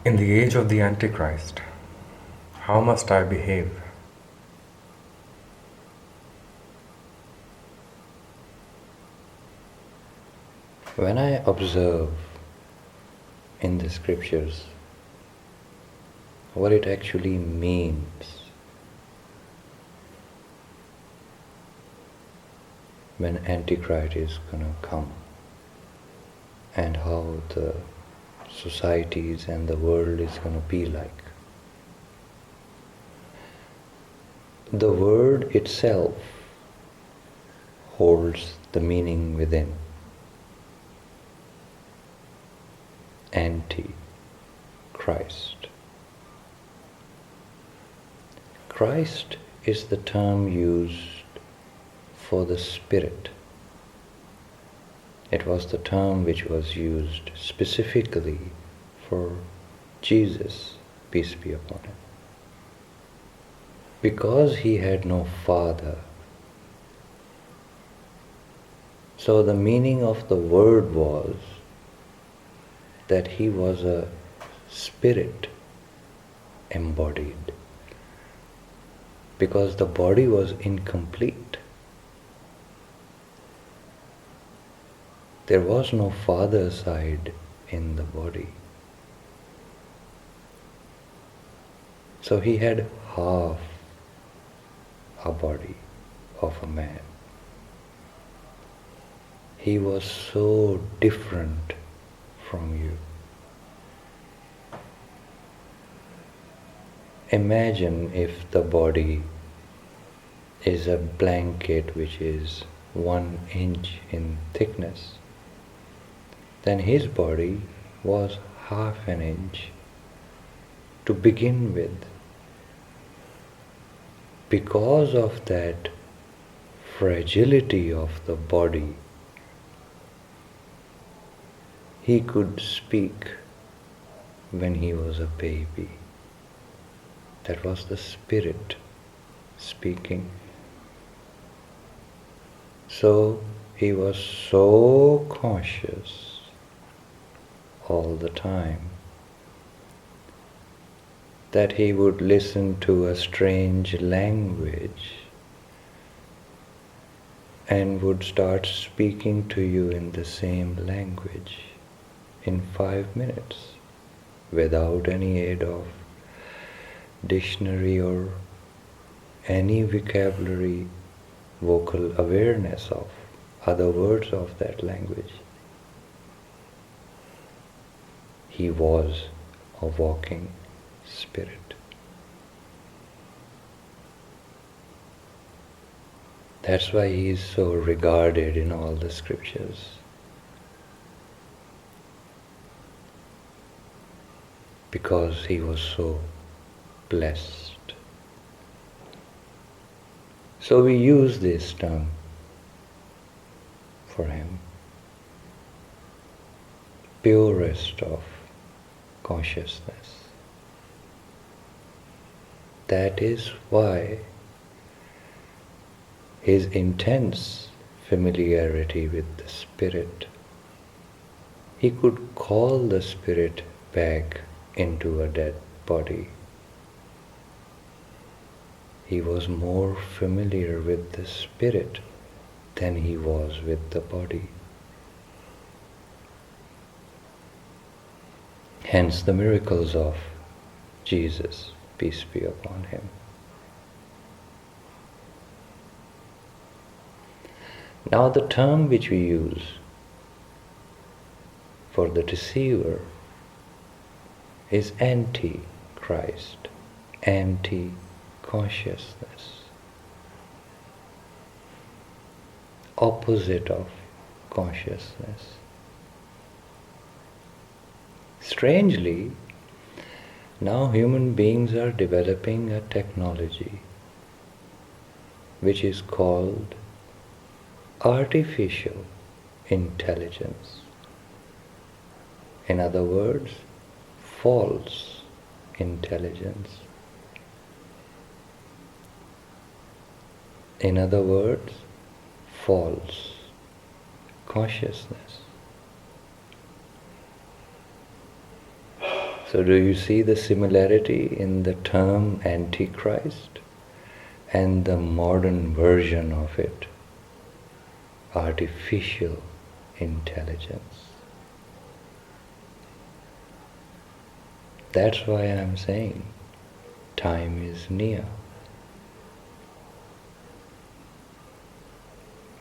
In the age of the Antichrist, how must I behave? When I observe in the scriptures what it actually means when Antichrist is going to come, and how the societies and the world is going to be like. The word itself holds the meaning within. Antichrist. Christ is the term used for the Spirit. It was the term which was used specifically for Jesus, peace be upon him. Because he had no father, so the meaning of the word was that he was a spirit embodied, because the body was incomplete. There was no father side in the body. So he had half a body of a man. He was so different from you. Imagine if the body is a blanket which is 1 inch in thickness. Then his body was half an inch to begin with. Because of that fragility of the body, he could speak when he was a baby. That was the Spirit speaking. So he was so conscious all the time that he would listen to a strange language and would start speaking to you in the same language in 5 minutes without any aid of dictionary or any vocabulary, vocal awareness of other words of that language. He was a walking spirit. That's why he is so regarded in all the scriptures. Because he was so blessed. So we use this term for him. Purest of consciousness. That is why his intense familiarity with the Spirit, he could call the Spirit back into a dead body. He was more familiar with the Spirit than he was with the body. Hence the miracles of Jesus, peace be upon him. Now the term which we use for the deceiver is anti-Christ, anti-consciousness, opposite of consciousness. Strangely, now human beings are developing a technology which is called artificial intelligence. In other words, false intelligence. In other words, false consciousness. So do you see the similarity in the term Antichrist and the modern version of it, artificial intelligence? That's why I'm saying time is near.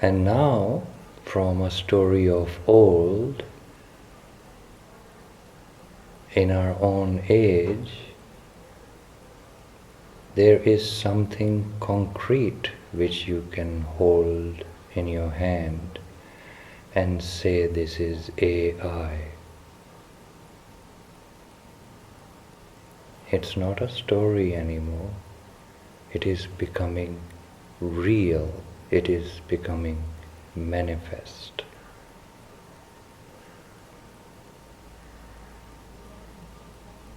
And now, from a story of old, in our own age, there is something concrete which you can hold in your hand and say, this is AI. It's not a story anymore. It is becoming real. It is becoming manifest.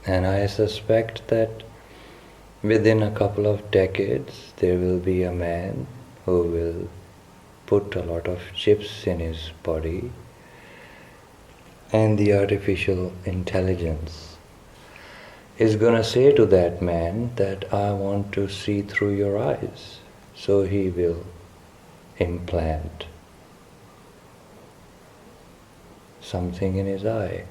And I suspect that within a couple of decades there will be a man who will put a lot of chips in his body, and the artificial intelligence is going to say to that man that I want to see through your eyes. So he will implant something in his eye.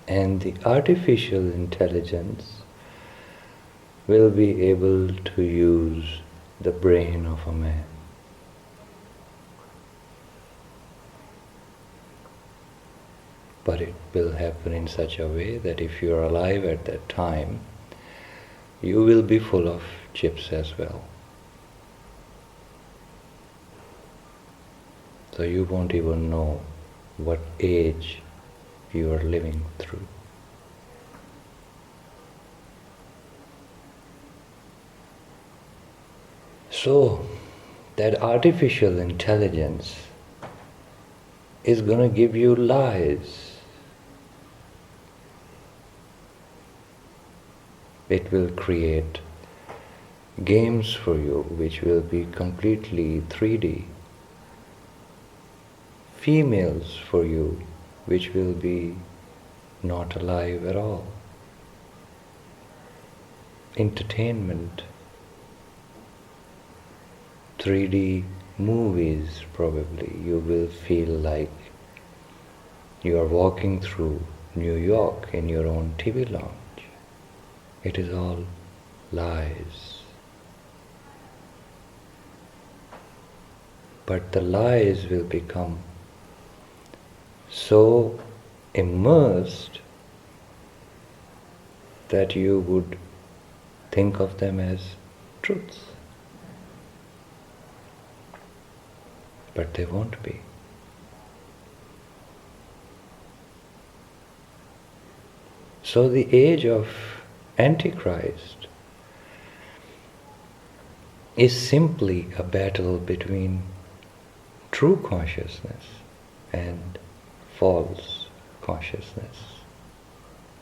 And the artificial intelligence will be able to use the brain of a man. But it will happen in such a way that if you are alive at that time, you will be full of chips as well. So you won't even know what age you are living through. So, that artificial intelligence is going to give you lies. It will create games for you which will be completely 3D. Females for you which will be not alive at all. Entertainment. 3D movies probably. You will feel like you are walking through New York in your own TV lounge. It is all lies. But the lies will become so immersed that you would think of them as truths. But they won't be. So the age of Antichrist is simply a battle between true consciousness and false consciousness,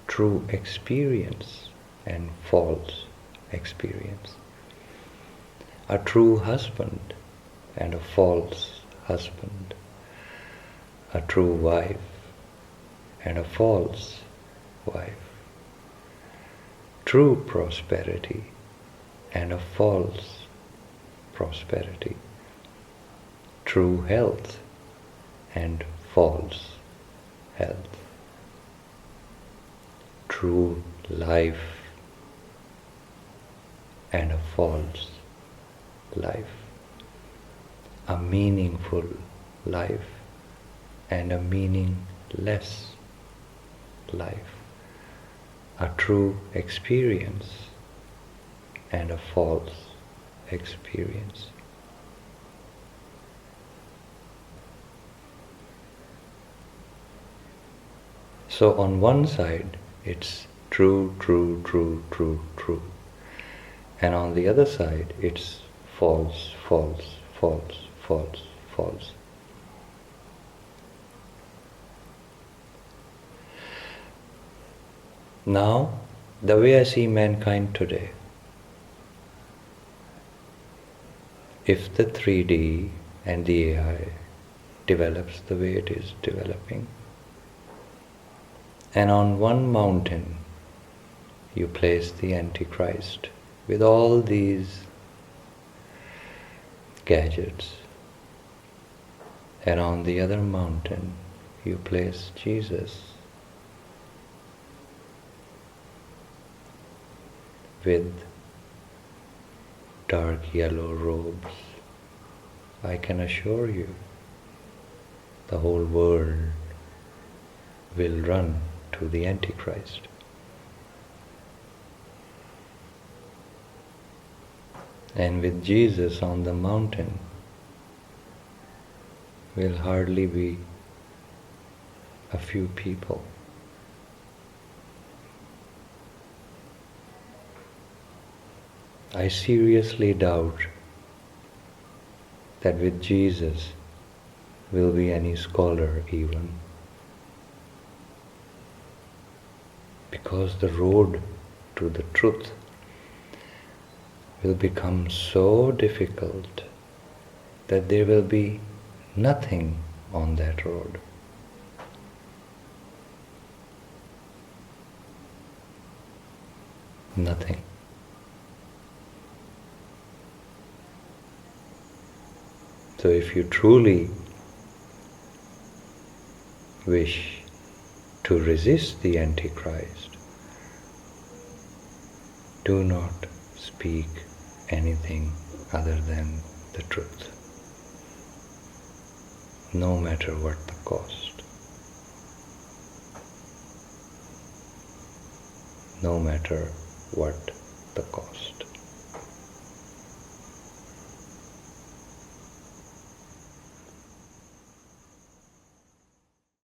true experience and false experience, a true husband and a false husband, a true wife and a false wife, true prosperity and a false prosperity, true health and false health, true life and a false life, a meaningful life and a meaningless life, a true experience and a false experience. So on one side it's true, true, true, true, true. And on the other side it's false, false, false, false, false. Now, the way I see mankind today, if the 3D and the AI develops the way it is developing. And on one mountain you place the Antichrist with all these gadgets, and on the other mountain you place Jesus with dark yellow robes. I can assure you, the whole world will run to the Antichrist. And with Jesus on the mountain will hardly be a few people. I seriously doubt that with Jesus will be any scholar even, because the road to the truth will become so difficult that there will be nothing on that road. Nothing. So if you truly wish to resist the Antichrist, do not speak anything other than the truth, no matter what the cost. No matter what the cost.